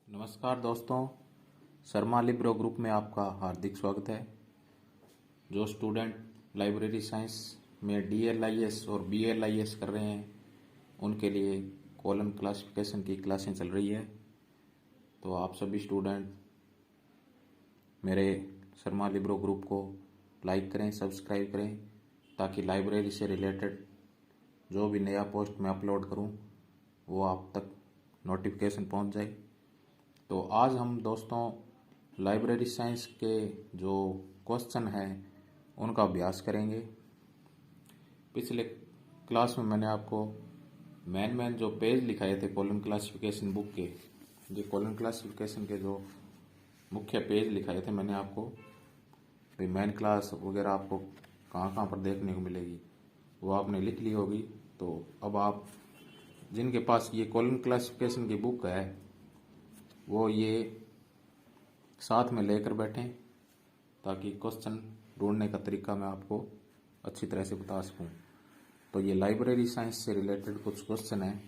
नमस्कार दोस्तों, Sharma Libre group में आपका हार्दिक स्वागत है। जो स्टूडेंट लाइब्रेरी साइंस में DLIS और BLIS कर रहे हैं उनके लिए कॉलम क्लासिफिकेशन की क्लासें चल रही है। तो आप सभी स्टूडेंट मेरे शर्मा लिब्रो ग्रुप को लाइक करें, सब्सक्राइब करें, ताकि लाइब्रेरी से रिलेटेड जो भी नया पोस्ट मैं अपलोड करूं वो आप तक नोटिफिकेशन पहुंच जाए। तो आज हम दोस्तों लाइब्रेरी साइंस के जो क्वेश्चन हैं उनका अभ्यास करेंगे। पिछले क्लास में मैंने आपको मेन जो पेज लिखाए थे कॉलम क्लासिफिकेशन बुक के, जो कॉलम क्लासिफिकेशन के जो मुख्य पेज लिखाए थे मैंने आपको, भाई मेन क्लास वगैरह आपको कहाँ कहाँ पर देखने को मिलेगी वो आपने लिख ली होगी। तो अब आप जिनके पास ये कॉलम क्लासिफिकेशन की बुक है वो ये साथ में लेकर बैठें, ताकि क्वेश्चन ढूंढने का तरीका मैं आपको अच्छी तरह से बता सकूं। तो ये लाइब्रेरी साइंस से रिलेटेड कुछ क्वेश्चन हैं,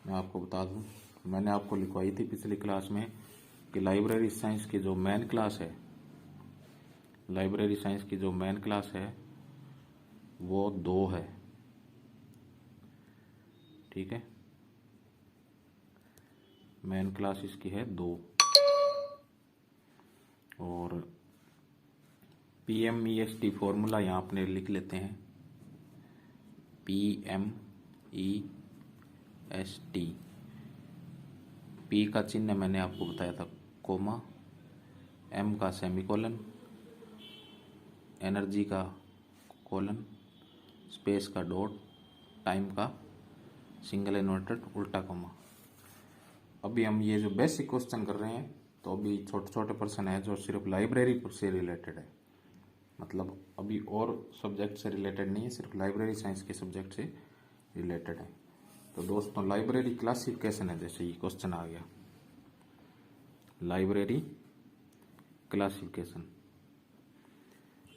मैं आपको बता दूं। मैंने आपको लिखवाई थी पिछली क्लास में कि लाइब्रेरी साइंस की जो मेन क्लास है, लाइब्रेरी साइंस की जो मेन क्लास है वो 2 है, ठीक है। मेन क्लास इसकी है 2 और PMEST फॉर्मूला यहाँ अपने लिख लेते हैं। PMEST, P का चिन्ह मैंने आपको बताया था कोमा, M का सेमीकोलन, एनर्जी का कोलन, स्पेस का डॉट, टाइम का सिंगल इन्वर्टेड उल्टा कोमा। अभी हम ये जो बेसिक क्वेश्चन कर रहे हैं, तो अभी छोटे छोटे पर्सन है जो सिर्फ लाइब्रेरी से रिलेटेड है, मतलब अभी और सब्जेक्ट से रिलेटेड नहीं है, सिर्फ लाइब्रेरी साइंस के सब्जेक्ट से रिलेटेड है। तो दोस्तों लाइब्रेरी क्लासिफिकेशन है, जैसे ये क्वेश्चन आ गया लाइब्रेरी क्लासिफिकेशन।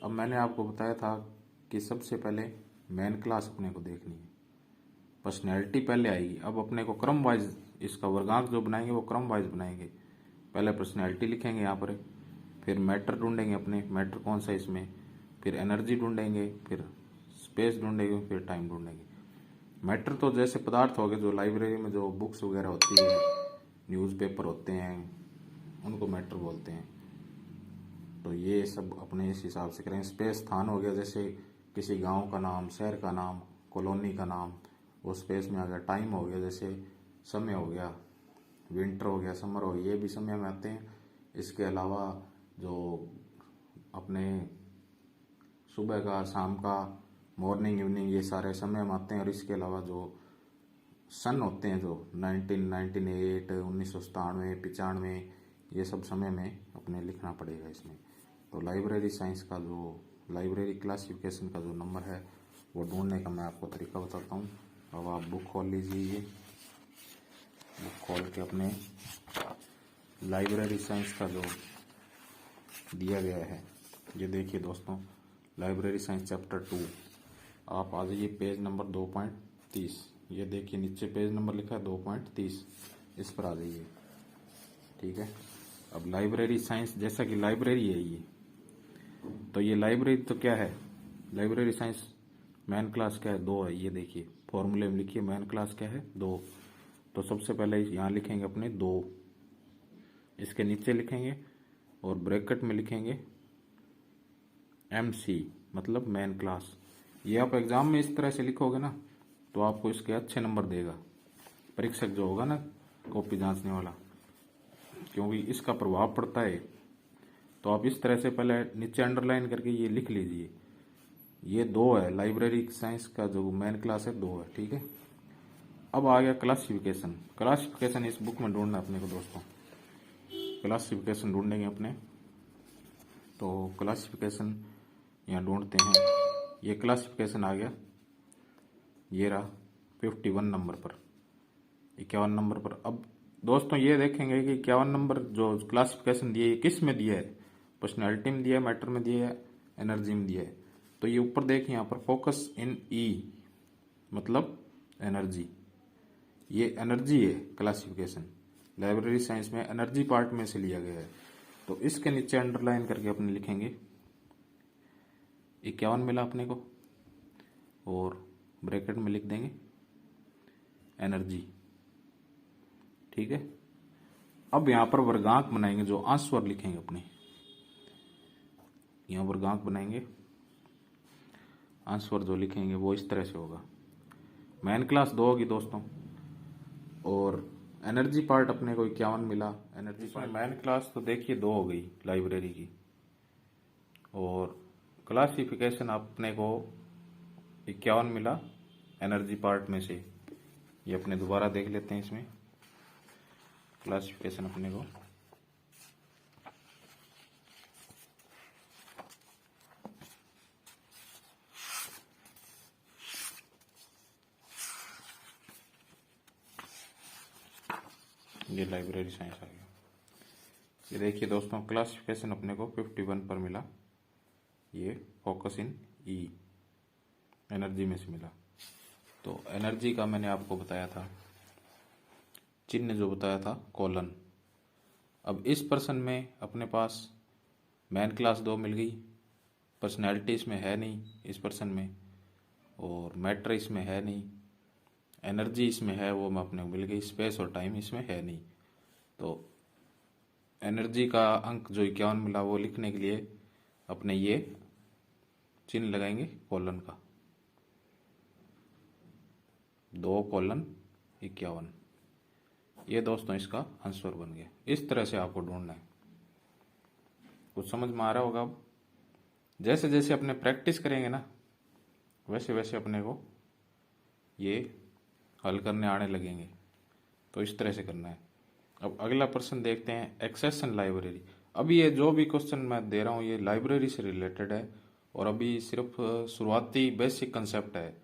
अब मैंने आपको बताया था कि सबसे पहले मेन क्लास अपने को देखनी है, पर्सनैलिटी पहले आएगी। अब अपने को क्रम वाइज इसका वर्गांक जो बनाएंगे वो क्रम वाइज बनाएंगे। पहले पर्सनैलिटी लिखेंगे यहाँ पर, फिर मैटर ढूंढेंगे अपने, मैटर कौन सा इसमें, फिर एनर्जी ढूंढेंगे, फिर स्पेस ढूंढेंगे, फिर टाइम ढूंढेंगे। मैटर तो जैसे पदार्थ हो गए जो लाइब्रेरी में जो बुक्स वगैरह होती है, न्यूज़पेपर होते हैं, उनको मैटर बोलते हैं। तो ये सब अपने इस हिसाब से करें। स्पेस स्थान हो गया, जैसे किसी गांव का नाम, शहर का नाम, कॉलोनी का नाम, वो स्पेस में आ गया। टाइम हो गया, जैसे समय हो गया, विंटर हो गया, समर हो गया, ये भी समय में आते हैं। इसके अलावा जो अपने सुबह का, शाम का, मॉर्निंग, इवनिंग, ये सारे समय में आते हैं। और इसके अलावा जो सन होते हैं, जो 1998, 1997, 95, ये सब समय में अपने लिखना पड़ेगा इसमें। तो लाइब्रेरी साइंस का जो लाइब्रेरी क्लासिफिकेशन का जो नंबर है वो ढूंढने का मैं आपको तरीका बताता हूँ। अब आप बुक खोल लीजिए, ये बुक खोल के अपने लाइब्रेरी साइंस का जो दिया गया है, ये देखिए दोस्तों, लाइब्रेरी साइंस चैप्टर 2। आप आ जाइए पेज नंबर 2.30, ये देखिए नीचे पेज नंबर लिखा है 2.30, इस पर आ जाइए, ठीक है। अब लाइब्रेरी साइंस, जैसा कि लाइब्रेरी है ये, तो ये लाइब्रेरी तो क्या है, लाइब्रेरी साइंस मेन क्लास क्या है, 2 है। ये देखिए फॉर्मूले में लिखिए मेन क्लास क्या है, 2। तो सबसे पहले यहाँ लिखेंगे अपने 2, इसके नीचे लिखेंगे और ब्रैकेट में लिखेंगे MC, मतलब मेन क्लास। ये आप एग्जाम में इस तरह से लिखोगे ना तो आपको इसके अच्छे नंबर देगा परीक्षक जो होगा ना, कॉपी जांचने वाला, क्योंकि इसका प्रभाव पड़ता है। तो आप इस तरह से पहले नीचे अंडरलाइन करके ये लिख लीजिए, ये 2 है। लाइब्रेरी साइंस का जो मेन क्लास है 2 है, ठीक है। अब आ गया क्लासिफिकेशन। क्लासिफिकेशन इस बुक में ढूंढना अपने को दोस्तों, क्लासिफिकेशन ढूंढेंगे अपने। तो क्लासिफिकेशन यहाँ ढूंढते हैं, ये क्लासिफिकेशन आ गया, ये रहा 51 नंबर पर, 51 नंबर पर। अब दोस्तों ये देखेंगे कि 51 नंबर जो क्लासिफिकेशन दिया है किस में दिया है, पर्सनैलिटी में दिया है, मैटर में दिया है, एनर्जी में दिया है। तो ये ऊपर देखिए यहाँ पर फोकस इन E, मतलब एनर्जी, ये एनर्जी है क्लासिफिकेशन। लाइब्रेरी साइंस में एनर्जी पार्ट में से लिया गया है। तो इसके नीचे अंडरलाइन करके अपने लिखेंगे 51 मिला अपने को, और ब्रैकेट में लिख देंगे एनर्जी। ठीक है, अब यहां पर वर्गांक बनाएंगे, जो अंश स्वर लिखेंगे अपने, यहां वर्गांक बनाएंगे, अंश स्वर जो लिखेंगे वो इस तरह से होगा। मेन क्लास 2 होगी दोस्तों, और एनर्जी पार्ट अपने को 51 मिला। एनर्जी पार्ट मेन क्लास तो देखिए 2 हो गई लाइब्रेरी की, और क्लासिफिकेशन अपने को 51 मिला एनर्जी पार्ट में से। ये अपने दोबारा देख लेते हैं, इसमें क्लासिफिकेशन अपने को ये लाइब्रेरी साइंस आ गया। ये देखिए दोस्तों, क्लासिफिकेशन अपने को 51 पर मिला। ये फोकस इन ई एनर्जी में से मिला। तो एनर्जी का मैंने आपको बताया था चिन्ह, जो बताया था कोलन। अब इस पर्सन में अपने पास मैन क्लास 2 मिल गई, पर्सनैलिटी इसमें है नहीं इस पर्सन में, और मैटर इसमें है नहीं, एनर्जी इसमें है वो मैं अपने को मिल गई, स्पेस और टाइम इसमें है नहीं। तो एनर्जी का अंक जो 51 मिला वो लिखने के लिए अपने ये चिन्ह लगाएंगे कोलन का, 2:51। ये दोस्तों इसका आंसर बन गया। इस तरह से आपको ढूंढना है। कुछ समझ में आ रहा होगा। अब जैसे जैसे अपने प्रैक्टिस करेंगे ना, वैसे वैसे अपने को ये हल करने आने लगेंगे। तो इस तरह से करना है। अब अगला प्रश्न देखते हैं, एक्सेशन लाइब्रेरी। अभी ये जो भी क्वेश्चन मैं दे रहा हूँ ये लाइब्रेरी से रिलेटेड है, और अभी सिर्फ शुरुआती बेसिक कंसेप्ट है,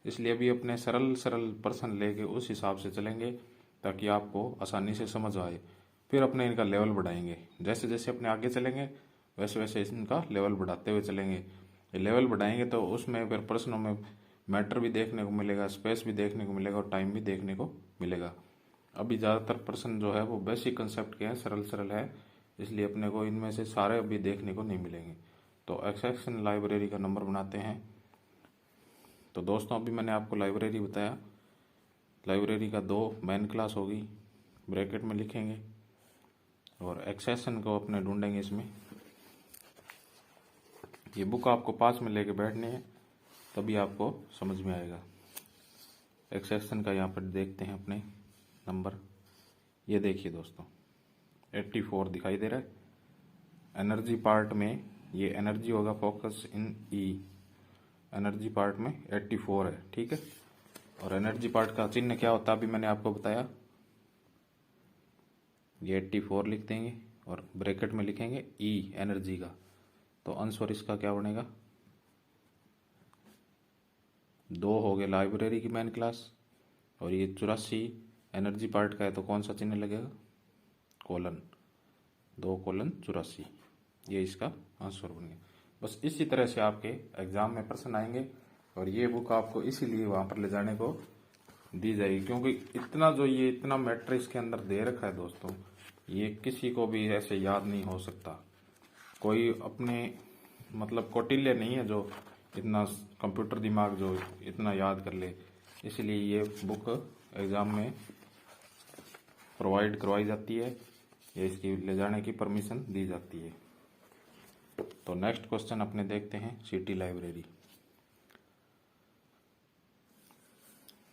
इसलिए अभी अपने सरल सरल प्रश्न लेके उस हिसाब से चलेंगे ताकि आपको आसानी से समझ आए। फिर अपने इनका लेवल बढ़ाएंगे। जैसे जैसे अपने आगे चलेंगे वैसे वैसे इनका लेवल बढ़ाते हुए चलेंगे। लेवल बढ़ाएंगे तो उसमें फिर प्रश्नों में मैटर भी देखने को मिलेगा, स्पेस भी देखने को मिलेगा, और टाइम भी देखने को मिलेगा। अभी ज़्यादातर प्रश्न जो है वो बेसिक कंसेप्ट के हैं, सरल सरल है, इसलिए अपने को इनमें से सारे अभी देखने को नहीं मिलेंगे। तो एक्सेशन लाइब्रेरी का नंबर बनाते हैं। तो दोस्तों अभी मैंने आपको लाइब्रेरी बताया, लाइब्रेरी का 2 मेन क्लास होगी, ब्रैकेट में लिखेंगे, और एक्सेशन को अपने ढूंढेंगे इसमें। ये बुक आपको पास में लेके बैठनी है, तभी आपको समझ में आएगा। एक्सेशन का यहाँ पर देखते हैं अपने नंबर। ये देखिए दोस्तों 84 दिखाई दे रहा है। एनर्जी पार्ट में ये एनर्जी होगा, focus in E, energy part में 84 है। ठीक है, और एनर्जी पार्ट का चिन्ह क्या होता है अभी मैंने आपको बताया। ये 84 लिख देंगे और ब्रैकेट में लिखेंगे ई एनर्जी का। तो आंसर इसका क्या बनेगा, 2 हो गए लाइब्रेरी की मेन क्लास, और ये 84 एनर्जी पार्ट का है, तो कौन सा चिन्ह लगेगा, कोलन, 2:84। ये इसका आंसर बन गया। बस इसी तरह से आपके एग्जाम में प्रश्न आएंगे, और ये बुक आपको इसीलिए वहां पर ले जाने को दी जाएगी, क्योंकि इतना जो ये इतना मैटर इसके अंदर दे रखा है दोस्तों, ये किसी को भी ऐसे याद नहीं हो सकता। कोई अपने मतलब कौटिल्य नहीं है जो इतना कंप्यूटर दिमाग जो इतना याद कर ले, इसलिए ये बुक एग्जाम में प्रोवाइड करवाई जाती है, या इसकी ले जाने की परमिशन दी जाती है। तो नेक्स्ट क्वेश्चन अपने देखते हैं, सिटी लाइब्रेरी।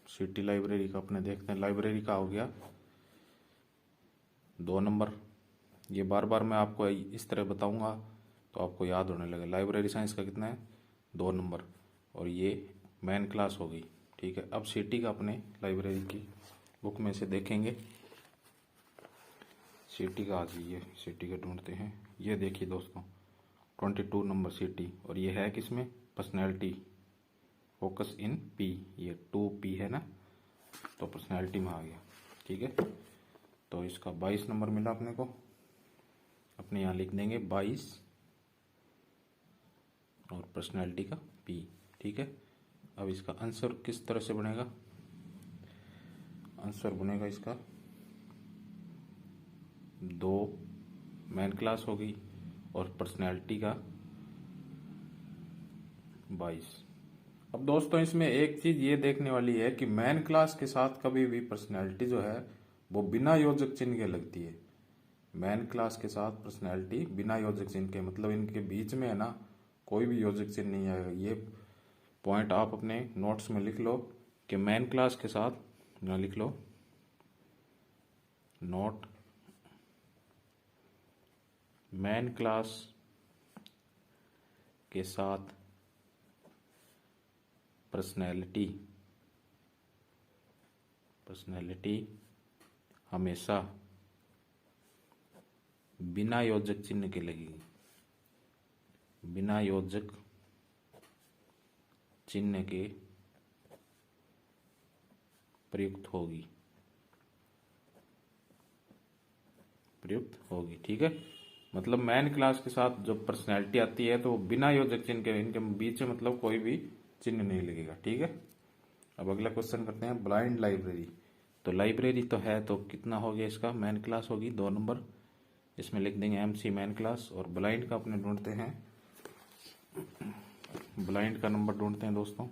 सिटी लाइब्रेरी का अपने देखते हैं। लाइब्रेरी का हो गया 2 नंबर। ये बार बार मैं आपको इस तरह बताऊंगा तो आपको याद होने लगे। लाइब्रेरी साइंस का कितना है, 2 नंबर, और ये मेन क्लास हो गई। ठीक है, अब सिटी का अपने लाइब्रेरी की बुक में से देखेंगे। सिटी का आ जाइए, सिटी का ढूंढते हैं। ये देखिए दोस्तों 22 नंबर सिटी, और ये है किसमें, पर्सनैलिटी, फोकस इन पी, ये 2P है ना, तो पर्सनैलिटी में आ गया। ठीक है, तो इसका 22 नंबर मिला अपने को। अपने यहाँ लिख देंगे 22 और पर्सनैलिटी का P। ठीक है, अब इसका आंसर किस तरह से बनेगा, आंसर बनेगा इसका 2 मेन क्लास होगी और पर्सनैलिटी का 22। अब दोस्तों इसमें एक चीज ये देखने वाली है कि मेन क्लास के साथ कभी भी पर्सनैलिटी जो है वो बिना योजक चिन्ह के लगती है। मेन क्लास के साथ पर्सनैलिटी बिना योजक चिन्ह के, मतलब इनके बीच में है ना कोई भी योजक चिन्ह नहीं आएगा। ये पॉइंट आप अपने नोट्स में लिख लो कि मेन क्लास के साथ ना लिख लो नोट, मेन क्लास के साथ पर्सनैलिटी हमेशा बिना योजक चिन्ह के लगेगी, बिना योजक चिन्ह के प्रयुक्त होगी, ठीक है। मतलब मेन क्लास के साथ जो पर्सनैलिटी आती है तो बिना योजक चिन्ह के, इनके बीच में मतलब कोई भी चिन्ह नहीं लगेगा, ठीक है। अब अगला क्वेश्चन करते हैं, ब्लाइंड लाइब्रेरी। तो लाइब्रेरी तो है, तो कितना हो गया इसका, मेन क्लास होगी 2 नंबर, इसमें लिख देंगे MC मेन क्लास। और ब्लाइंड का अपने ढूंढते हैं, ब्लाइंड का नंबर ढूंढते हैं दोस्तों।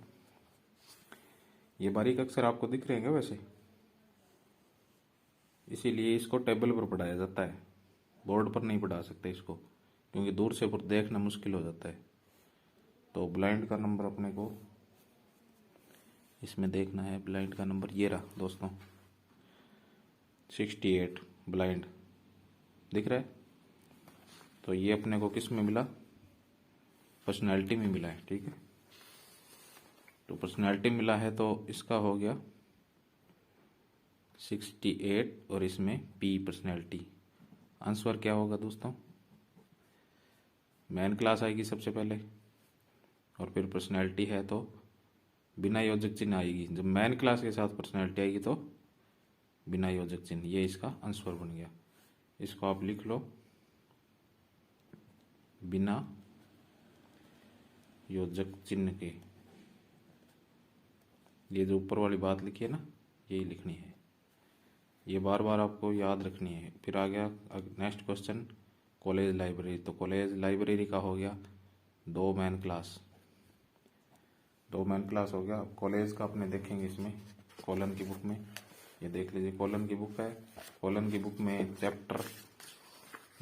ये बारीक अक्षर आपको दिख रहे हैं क्या वैसे, इसीलिए इसको टेबल पर पढ़ाया जाता है, बोर्ड पर नहीं पढ़ा सकते इसको, क्योंकि दूर से देखना मुश्किल हो जाता है। तो ब्लाइंड का नंबर अपने को इसमें देखना है, ब्लाइंड का नंबर ये रहा दोस्तों 68 ब्लाइंड दिख रहा है। तो ये अपने को किस में मिला, पर्सनैलिटी में मिला है, ठीक है। तो पर्सनैलिटी मिला है तो इसका हो गया 68 और इसमें P पर्सनैलिटी। आंसर क्या होगा दोस्तों, मेन क्लास आएगी सबसे पहले और फिर पर्सनैलिटी है तो बिना योजक चिन्ह आएगी। जब मेन क्लास के साथ पर्सनैलिटी आएगी तो बिना योजक चिन्ह, ये इसका आंसर बन गया। इसको आप लिख लो बिना योजक चिन्ह के, ये जो ऊपर वाली बात लिखी है ना यही लिखनी है, ये बार बार आपको याद रखनी है। फिर आ गया नेक्स्ट क्वेश्चन, कॉलेज लाइब्रेरी। तो कॉलेज लाइब्रेरी का हो गया 2 मेन क्लास, 2 मेन क्लास हो गया। अब कॉलेज का अपने देखेंगे इसमें कॉलन की बुक में, ये देख लीजिए कॉलन की बुक है। कॉलन की बुक में चैप्टर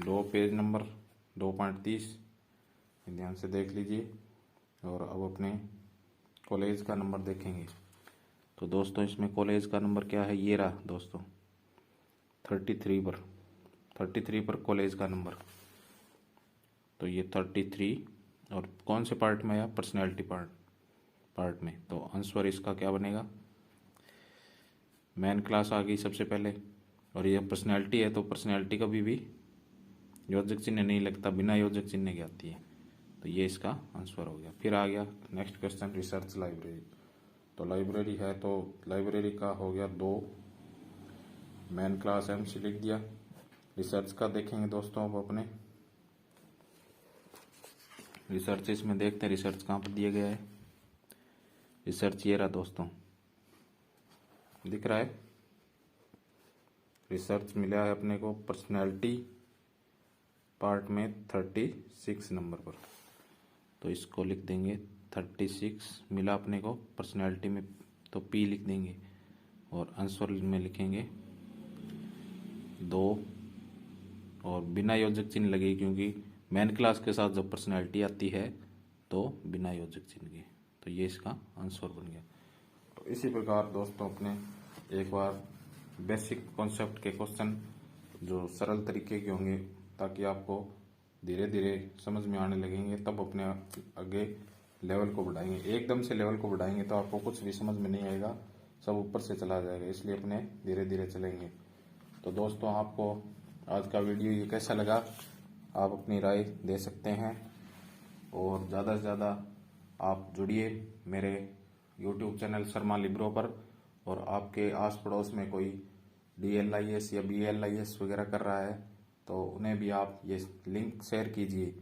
2 पेज नंबर 2.30 ध्यान से देख लीजिए। और अब अपने कॉलेज का नंबर देखेंगे। तो दोस्तों इसमें कॉलेज का नंबर क्या है, ये रहा दोस्तों 33 पर कॉलेज का नंबर। तो ये 33 और कौन से पार्ट में आया, पर्सनैलिटी पार्ट में। तो आंसर इसका क्या बनेगा, मेन क्लास आ गई सबसे पहले और ये पर्सनैलिटी है तो पर्सनैलिटी कभी भी योजक चिन्ह नहीं लगता, बिना योजक चिन्ह की आती है। तो ये इसका आंसर हो गया। फिर आ गया नेक्स्ट क्वेश्चन, रिसर्च लाइब्रेरी। तो लाइब्रेरी है तो लाइब्रेरी का हो गया 2 मेन क्लास MC लिख दिया। रिसर्च का देखेंगे दोस्तों, अब अपने रिसर्च इसमें देखते हैं रिसर्च कहाँ पर दिया गया है। रिसर्च ये रहा दोस्तों, दिख रहा है। रिसर्च मिला है अपने को पर्सनैलिटी पार्ट में 36 नंबर पर, तो इसको लिख देंगे 36 मिला अपने को पर्सनैलिटी में, तो P लिख देंगे और आंसर में लिखेंगे 2 और बिना योजक चिन्ह लगे, क्योंकि मेन क्लास के साथ जब पर्सनैलिटी आती है तो बिना योजक चिन्ह के। तो ये इसका आंसर बन गया। तो इसी प्रकार दोस्तों अपने एक बार बेसिक कॉन्सेप्ट के क्वेश्चन जो सरल तरीके के होंगे, ताकि आपको धीरे धीरे समझ में आने लगेंगे, तब अपने आगे लेवल को बढ़ाएंगे। एकदम से लेवल को बढ़ाएंगे तो आपको कुछ भी समझ में नहीं आएगा, सब ऊपर से चला जाएगा, इसलिए अपने धीरे धीरे चलेंगे। तो दोस्तों आपको आज का वीडियो ये कैसा लगा, आप अपनी राय दे सकते हैं और ज़्यादा से ज़्यादा आप जुड़िए मेरे YouTube चैनल शर्मा लिब्रो पर। और आपके आस पड़ोस में कोई DLIS या BLIS वगैरह कर रहा है तो उन्हें भी आप ये लिंक शेयर कीजिए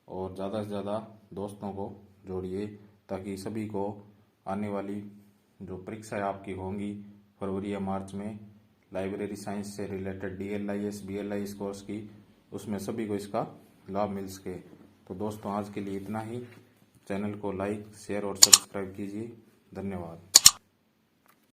और ज़्यादा से ज़्यादा दोस्तों को जोड़िए, ताकि सभी को आने वाली जो परीक्षाएं आपकी होंगी फरवरी या मार्च में लाइब्रेरी साइंस से रिलेटेड DLIS BLIS कोर्स की, उसमें सभी को इसका लाभ मिल सके। तो दोस्तों आज के लिए इतना ही। चैनल को लाइक शेयर और सब्सक्राइब कीजिए। धन्यवाद।